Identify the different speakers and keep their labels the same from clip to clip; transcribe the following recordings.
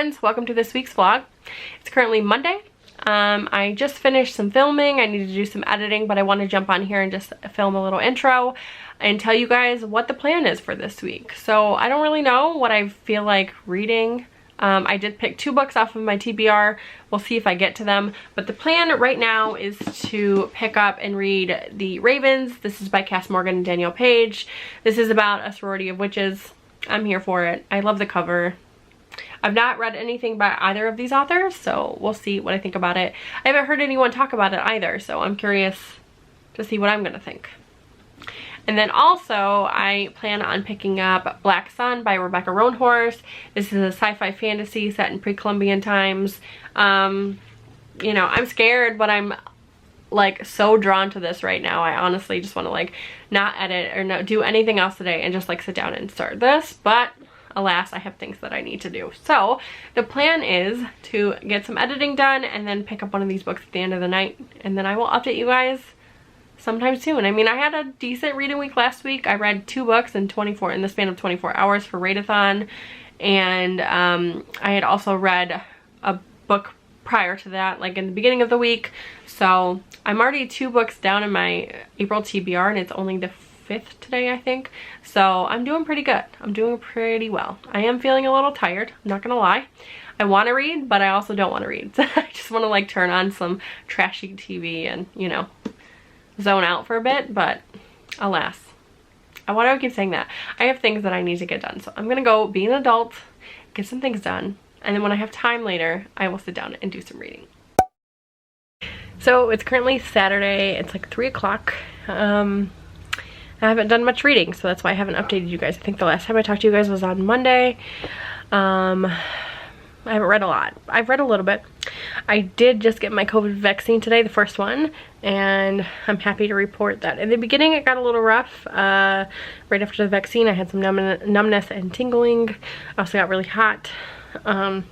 Speaker 1: friends, welcome to this week's vlog. It's currently Monday. I just finished some filming. I need to do some editing, but I want to jump on here and just film a little intro and tell you guys what the plan is for this week. So I don't really know what I feel like reading. I did pick 2 books off of my TBR. We'll see if I get to them. But the plan right now is to pick up and read The Ravens. This is by Cass Morgan and Danielle Page. This is about a sorority of witches. I'm here for it. I love the cover. I've not read anything by either of these authors, so we'll see what I think about it. I haven't heard anyone talk about it either, so I'm curious to see what I'm gonna think. And then also, I plan on picking up Black Sun by Rebecca Roanhorse. This is a sci-fi fantasy set in pre-Columbian times. You know, I'm scared, but I'm like so drawn to this right now. I honestly just want to like not edit or not do anything else today and just like sit down and start this, but alas, I have things that I need to do. So the plan is to get some editing done and then pick up one of these books at the end of the night, and then I will update you guys sometime soon. I mean, I had a decent reading week last week. I read 2 books in the span of 24 hours for Readathon, and I had also read a book prior to that, like in the beginning of the week. So I'm already 2 books down in my April TBR, and it's only the 5th today, I think. So I'm doing pretty good. I'm doing pretty well. I am feeling a little tired, I'm not gonna lie. I want to read, but I also don't want to read. So I just want to like turn on some trashy TV and, you know, zone out for a bit, but alas. Why do I keep saying that? I have things that I need to get done. So I'm gonna go be an adult, get some things done, and then when I have time later, I will sit down and do some reading. So it's currently Saturday. It's like 3 o'clock. I haven't done much reading, so that's why I haven't updated you guys. I think the last time I talked to you guys was on Monday. I haven't read a lot. I've read a little bit. I did just get my COVID vaccine today, the first one, and I'm happy to report that. In the beginning, it got a little rough. Right after the vaccine, I had some numbness and tingling. I also got really hot. I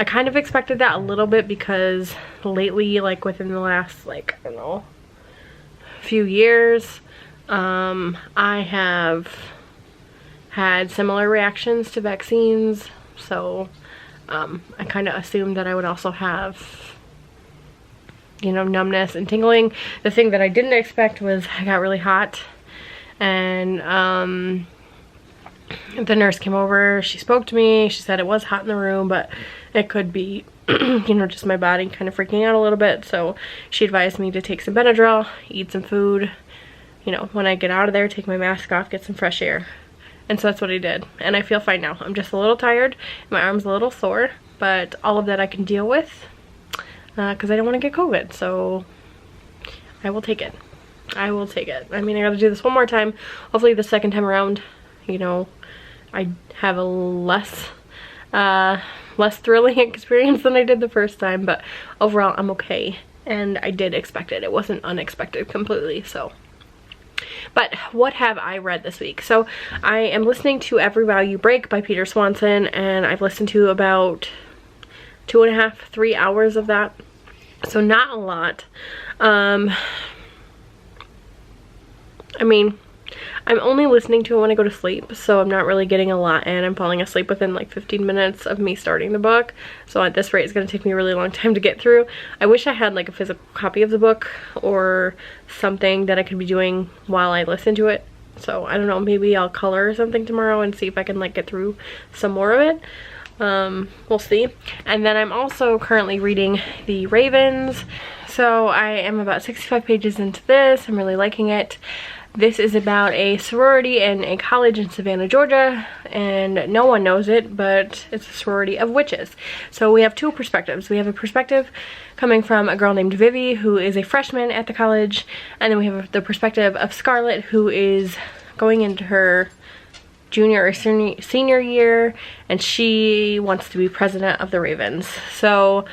Speaker 1: kind of expected that a little bit because lately, like within the last, like, I don't know, few years, I have had similar reactions to vaccines, so I kind of assumed that I would also have, you know, numbness and tingling. The thing that I didn't expect was I got really hot, and the nurse came over, she spoke to me, she said it was hot in the room, but it could be you know, just my body kind of freaking out a little bit. So she advised me to take some Benadryl, eat some food, you know, when I get out of there, take my mask off, get some fresh air. And so that's what I did, and I feel fine now. I'm just a little tired, my arm's a little sore, but all of that I can deal with because I don't want to get COVID, so I will take it. I will take it. I mean, I gotta do this one more time. Hopefully the second time around, you know, I have a less thrilling experience than I did the first time, but overall I'm okay, and I did expect it. It wasn't unexpected completely, so. But what have I read this week? So I am listening to Every Vow You Break by Peter Swanson, and I've listened to about 2.5 to 3 hours of that, so not a lot. I mean, I'm only listening to it when I go to sleep, so I'm not really getting a lot in. I'm falling asleep within like 15 minutes of me starting the book, so at this rate it's going to take me a really long time to get through. I wish I had like a physical copy of the book or something that I could be doing while I listen to it. So I don't know, maybe I'll color or something tomorrow and see if I can like get through some more of it. We'll see. And then I'm also currently reading The Ravens. So I am about 65 pages into this. I'm really liking it. This is about a sorority in a college in Savannah, Georgia, and no one knows it, but it's a sorority of witches. So we have 2 perspectives. We have a perspective coming from a girl named Vivi, who is a freshman at the college, and then we have the perspective of Scarlett, who is going into her junior or senior year, and she wants to be president of the Ravens. So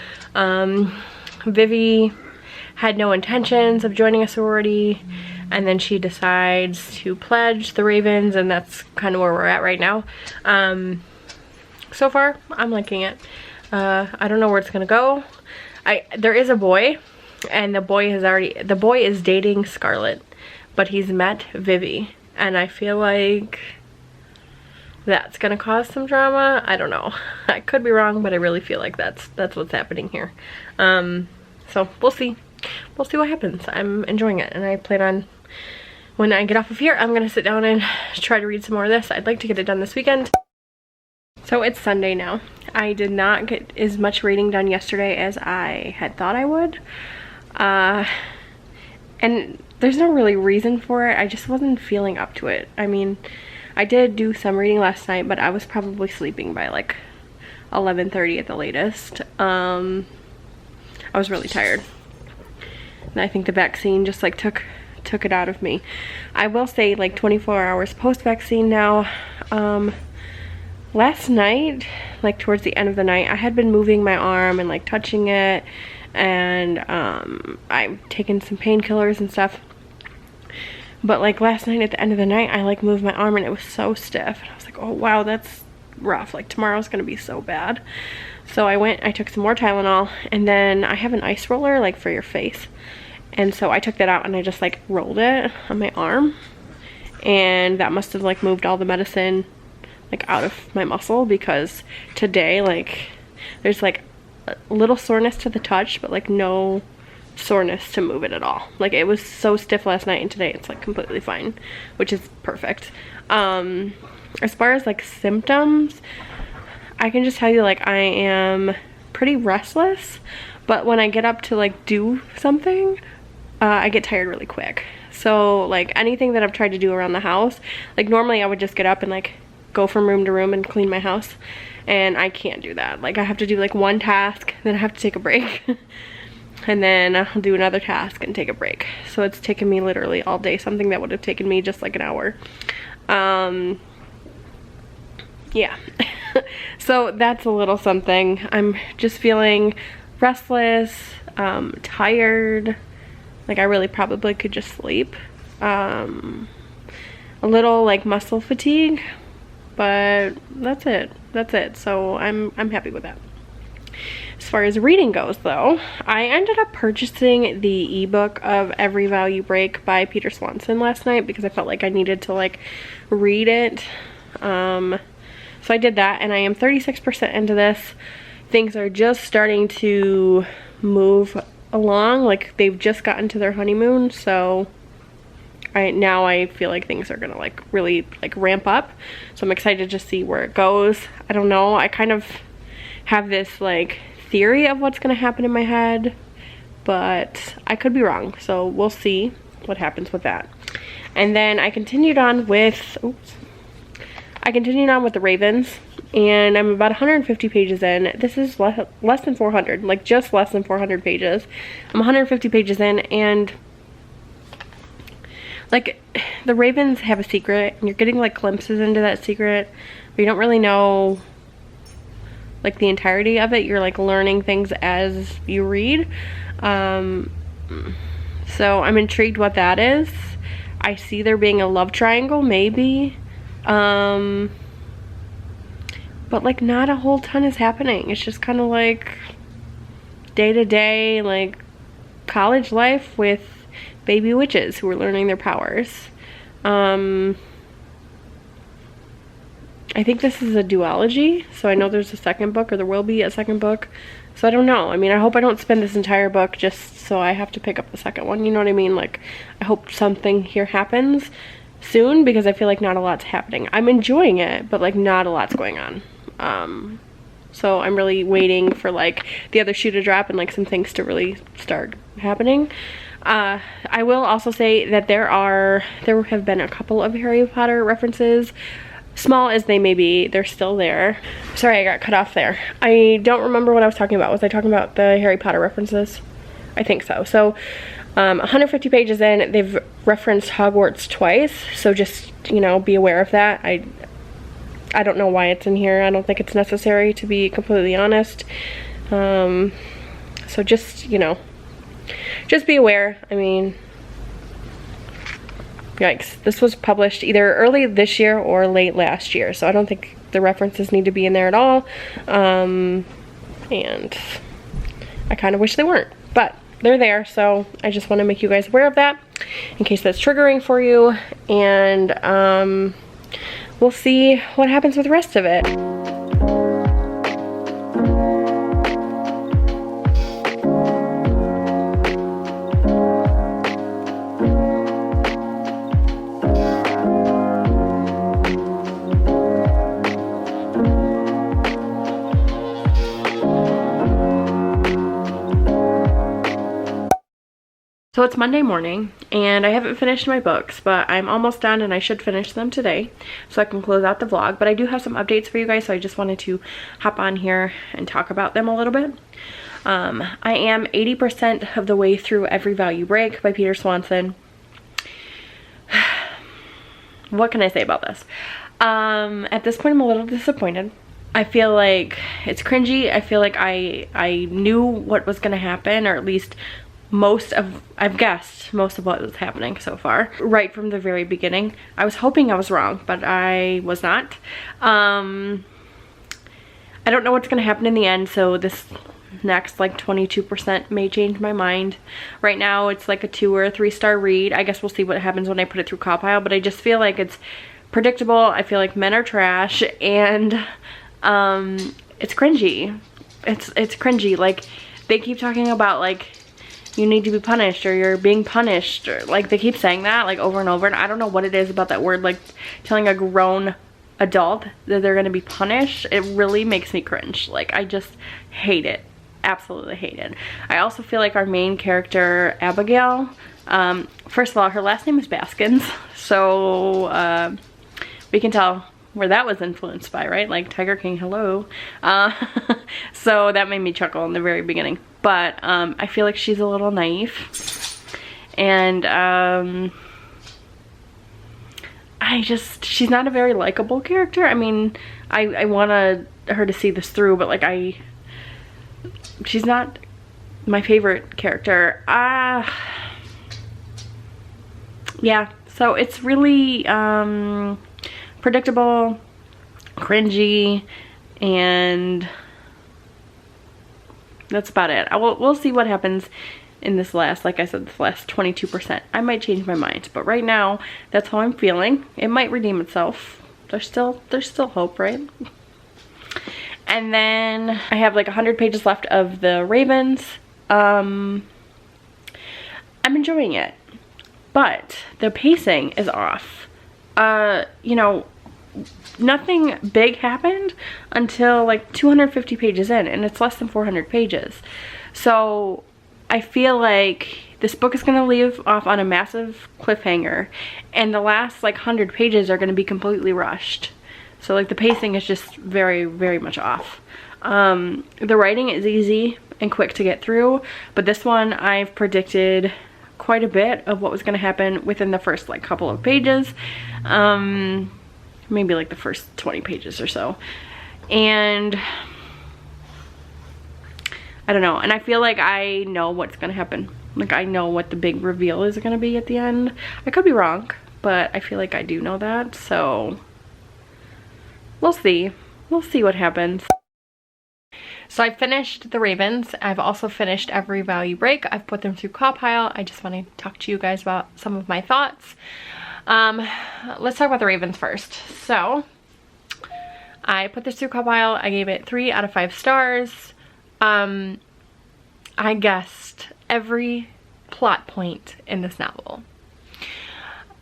Speaker 1: Vivi had no intentions of joining a sorority, and then she decides to pledge the Ravens, and that's kind of where we're at right now. So far, I'm liking it. I don't know where it's gonna go. There is a boy, and the boy is dating Scarlett, but he's met Vivi, and I feel like that's gonna cause some drama. I don't know. I could be wrong, but I really feel like that's what's happening here. So we'll see. We'll see what happens. I'm enjoying it, and I plan on, when I get off of here, I'm gonna sit down and try to read some more of this. I'd like to get it done this weekend. So it's Sunday now. I did not get as much reading done yesterday as I had thought I would. And there's no really reason for it. I just wasn't feeling up to it. I mean, I did do some reading last night, but I was probably sleeping by like 11:30 at the latest. I was really tired. And I think the vaccine just like took it out of me. I will say, like, 24 hours post-vaccine now. Last night, like towards the end of the night, I had been moving my arm and like touching it, and I've taken some painkillers and stuff. But like last night at the end of the night, I like moved my arm and it was so stiff. And I was like, oh wow, that's rough. Like tomorrow's gonna be so bad. So I took some more Tylenol, and then I have an ice roller like for your face. And so I took that out and I just like rolled it on my arm, and that must have like moved all the medicine like out of my muscle, because today like there's like a little soreness to the touch, but like no soreness to move it at all. Like it was so stiff last night, and today it's like completely fine, which is perfect. As far as like symptoms, I can just tell you, like, I am pretty restless, but when I get up to like do something, I get tired really quick. So like anything that I've tried to do around the house, like normally I would just get up and like go from room to room and clean my house, and I can't do that. Like I have to do like one task, then I have to take a break and then I'll do another task and take a break. So it's taken me literally all day, something that would have taken me just like an hour. Yeah. So that's a little something. I'm just feeling restless, tired. Like I really probably could just sleep. A little like muscle fatigue, but that's it. So I'm happy with that. As far as reading goes though, I ended up purchasing the ebook of Every Vow You Break by Peter Swanson last night, because I felt like I needed to like read it. So I did that, and I am 36% into this. Things are just starting to move along, like they've just gotten to their honeymoon, so now I feel like things are gonna like really like ramp up. So I'm excited to see where it goes. I don't know, I kind of have this like theory of what's gonna happen in my head, but I could be wrong, so we'll see what happens with that. And then I continued on with The Ravens, and I'm about 150 pages in. This is less than 400, like just less than 400 pages. I'm 150 pages in, and like the Ravens have a secret, and you're getting like glimpses into that secret, but you don't really know like the entirety of it. You're like learning things as you read. So I'm intrigued what that is. I see there being a love triangle, maybe. But like not a whole ton is happening. It's just kind of like day-to-day like college life with baby witches who are learning their powers. I think this is a duology, so I know there's a second book, or there will be a second book. So I don't know. I mean, I hope I don't spend this entire book just so I have to pick up the second one. You know what I mean? Like, I hope something here happens soon, because I feel like not a lot's happening. I'm enjoying it, but like not a lot's going on. So I'm really waiting for like the other shoe to drop and like some things to really start happening. I will also say that there have been a couple of Harry Potter references. Small as they may be, they're still there. Sorry, I got cut off there. I don't remember what I was talking about. Was I talking about the Harry Potter references? I think so. So 150 pages in, they've referenced Hogwarts twice, so just, you know, be aware of that. I don't know why it's in here. I don't think it's necessary, to be completely honest. So just, you know, just be aware. I mean, yikes. This was published either early this year or late last year, so I don't think the references need to be in there at all. And I kind of wish they weren't, but they're there, so I just want to make you guys aware of that in case that's triggering for you. And we'll see what happens with the rest of it.
Speaker 2: So it's Monday morning and I haven't finished my books, but I'm almost done and I should finish them today so I can close out the vlog. But I do have some updates for you guys, so I just wanted to hop on here and talk about them a little bit. I am 80% of the way through Every Value Break by Peter Swanson. What can I say about this? At this point I'm a little disappointed. I feel like it's cringy. I feel like I knew what was going to happen, or at least I've guessed most of what was happening so far right from the very beginning. I was hoping I was wrong, but I was not. I don't know what's gonna happen in the end, so this next like 22% may change my mind. Right now it's like a 2 or a 3 star read. I guess we'll see what happens when I put it through Cowpile, but I just feel like it's predictable. I feel like men are trash, and it's cringy. It's cringy. Like, they keep talking about like, you need to be punished, or you're being punished, or like they keep saying that like over and over, and I don't know what it is about that word, like telling a grown adult that they're gonna be punished. It really makes me cringe. Like, I just hate it. Absolutely hate it. I also feel like our main character, Abigail, first of all, her last name is Baskins, so we can tell where that was influenced by, right? Like Tiger King, hello. So that made me chuckle in the very beginning. But I feel like she's a little naive, and she's not a very likable character. I mean, I want her to see this through, but like she's not my favorite character. Yeah, so it's really predictable, cringy, and that's about it. We'll see what happens in this last, like I said, this last 22%. I might change my mind, but right now that's how I'm feeling. It might redeem itself. There's still hope, right? And then I have like 100 pages left of the Ravens. I'm enjoying it, but the pacing is off. You know, nothing big happened until like 250 pages in, and it's less than 400 pages. So I feel like this book is going to leave off on a massive cliffhanger, and the last like 100 pages are going to be completely rushed. So like the pacing is just very, very much off. The writing is easy and quick to get through, but this one I've predicted quite a bit of what was going to happen within the first like couple of pages. Maybe like the first 20 pages or so. And I don't know. And I feel like I know what's going to happen. Like, I know what the big reveal is going to be at the end. I could be wrong, but I feel like I do know that. So we'll see. We'll see what happens. So I finished the Ravens. I've also finished Every Value Break. I've put them through Cowpile. I just want to talk to you guys about some of my thoughts. Let's talk about the Ravens first. So I put this through Cowpile. I gave it 3 out of 5 stars. I guessed every plot point in this novel.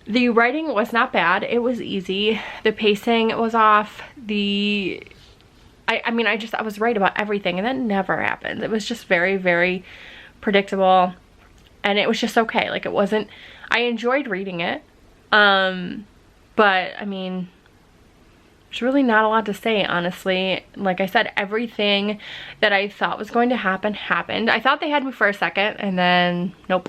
Speaker 2: The writing was not bad. It was easy. The pacing was off. I mean, I was right about everything, and that never happens. It was just very, very predictable, and it was just okay. Like, it wasn't, I enjoyed reading it. But I mean, there's really not a lot to say, honestly. Like I said, everything that I thought was going to happen happened. I thought they had me for a second, and then nope,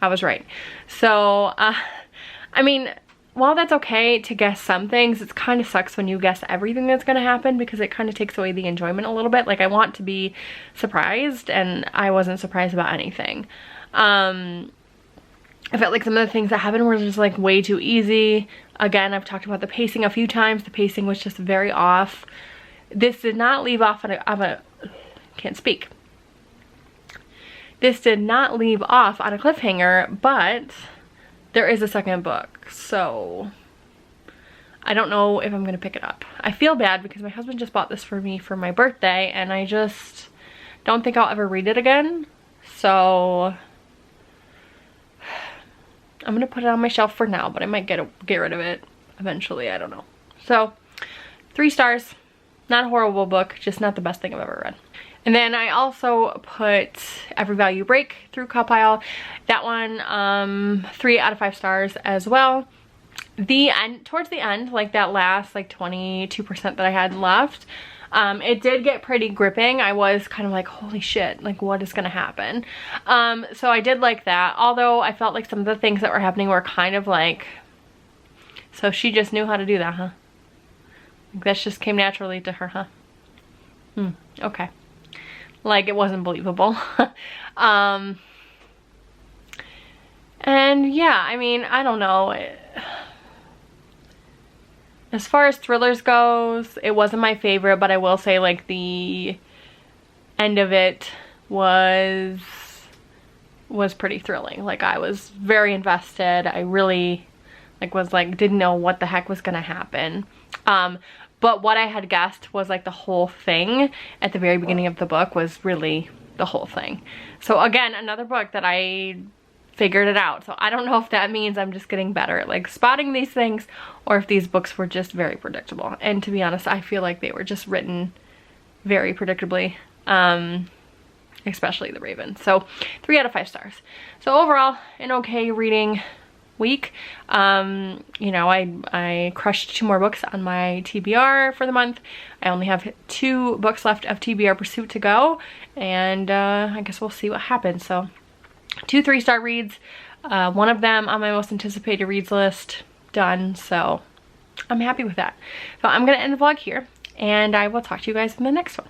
Speaker 2: I was right. So I mean, while that's okay to guess some things, it kind of sucks when you guess everything that's going to happen, because it kind of takes away the enjoyment a little bit. Like, I want to be surprised, and I wasn't surprised about anything. I felt like some of the things that happened were just like way too easy. Again, I've talked about the pacing a few times. The pacing was just very off. This did not leave off on can't speak. This did not leave off on a cliffhanger, but there is a second book. So
Speaker 1: I don't know if I'm gonna pick it up. I feel bad because my husband just bought this for me for my birthday, and I just don't think I'll ever read it again. So I'm gonna put it on my shelf for now, but I might get rid of it eventually, I don't know. So 3 stars, not a horrible book, just not the best thing I've ever read. And then I also put Every Value Break through Compile. That one, 3 out of 5 stars as well. Towards the end, like that last like 22% that I had left, it did get pretty gripping. I was kind of like, holy shit, like what is gonna happen? So I did like that, although I felt like some of the things that were happening were kind of like, so she just knew how to do that, huh? Like that just came naturally to her, huh? Okay. Like it wasn't believable. And yeah, I mean, I don't know. As far as thrillers goes, it wasn't my favorite, but I will say like the end of it was pretty thrilling. Like I was very invested. I really didn't know what the heck was gonna happen. But what I had guessed was like the whole thing at the very beginning of the book was really the whole thing. So again, another book that I figured it out. So I don't know if that means I'm just getting better at like spotting these things, or if these books were just very predictable. And to be honest, I feel like they were just written very predictably, especially The Raven. So 3 out of 5 stars. So overall, an okay reading week. You know, I crushed 2 more books on my TBR for the month. I only have 2 books left of TBR Pursuit to go, and I guess we'll see what happens. So 2 3-star reads, one of them on my most anticipated reads list, done. So I'm happy with that. So I'm gonna end the vlog here, and I will talk to you guys in the next one.